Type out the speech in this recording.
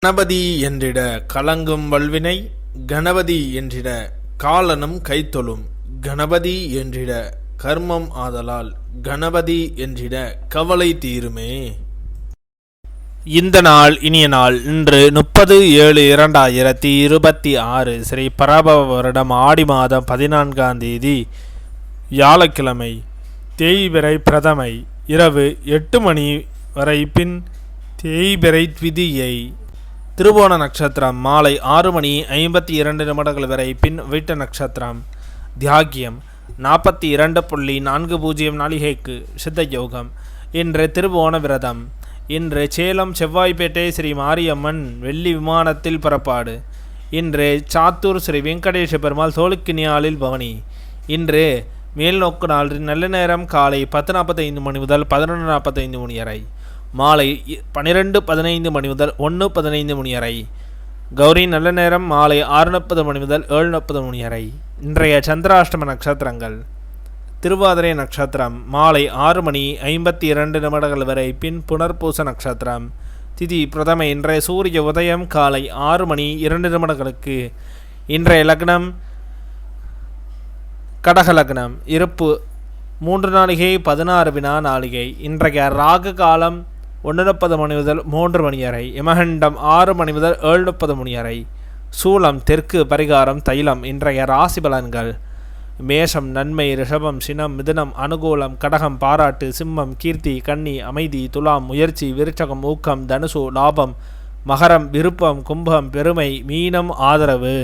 கணபதி என்றிட கலங்கும் வல்வினை, கணபதி என்றிட காலனும் கைத்தொழும், கணபதி என்றிட கர்மம் ஆதலால், கணபதி என்றிட கவலை தீருமே. இந்த நாள் இனிய நாள். இன்று 30/7/2026 ஸ்ரீ பராபவ வருடம் ஆடி மாதம் 14ஆம் தேதி வியாழக்கிழமை. தேய்பிறை பிரதமை இரவு 8 மணி வரை, பின் தேய்பிறை த்விதியை. திருவோண நட்சத்திரம் மாலை 6:52 வரை, பின் வீட்ட நட்சத்திரம். தியாகியம் 42.40 நாளிகைக்கு சித்த யோகம். இன்று திருவோண விரதம். இன்று சேலம் செவ்வாய்ப்பேட்டை ஸ்ரீ மாரியம்மன் வெள்ளி விமானத்தில் புறப்பாடு. இன்று சாத்தூர் ஸ்ரீ வெங்கடேஷ பெருமாள் சோழுக்கினியாலில் பவனி. இன்று மேல்நோக்கு நாள். நல்ல நேரம் காலை 10:45 மணி முதல் 11:45 மணி வரை, மாலை 12:15 மணி முதல் 1:15 மணி வரை. கௌரி நல்ல நேரம் மாலை 6:30 மணி முதல் 7:30 மணி வரை. இன்றைய சந்திராஷ்டம நட்சத்திரங்கள்: திருவாதிரை நட்சத்திரம் மாலை 6:52 வரை, பின் புனர்பூச நட்சத்திரம். திதி பிரதமை. இன்றைய சூரிய உதயம் காலை 6:02 இன்றைய லக்னம் கடக லக்னம். இருப்பு 3 நாளிகை 16 வினா நாளிகை. இன்றைய ராகு காலம் 1:30 மணி முதல் 3 மணி வரை. யமகண்டம் 6 மணி முதல் 7:30 மணி வரை. சூலம் தெற்கு. பரிகாரம் தைலம். இன்றைய ராசி பலன்கள்: மேஷம் நன்மை, ரிஷபம் சினம், மிதுனம் அனுகூலம், கடகம் பாராட்டு, சிம்மம் கீர்த்தி, கன்னி அமைதி, துலாம் முயற்சி, விருச்சகம் ஊக்கம், தனுசு லாபம், மகரம் விருப்பம், கும்பம் பெருமை, மீனம் ஆதரவு.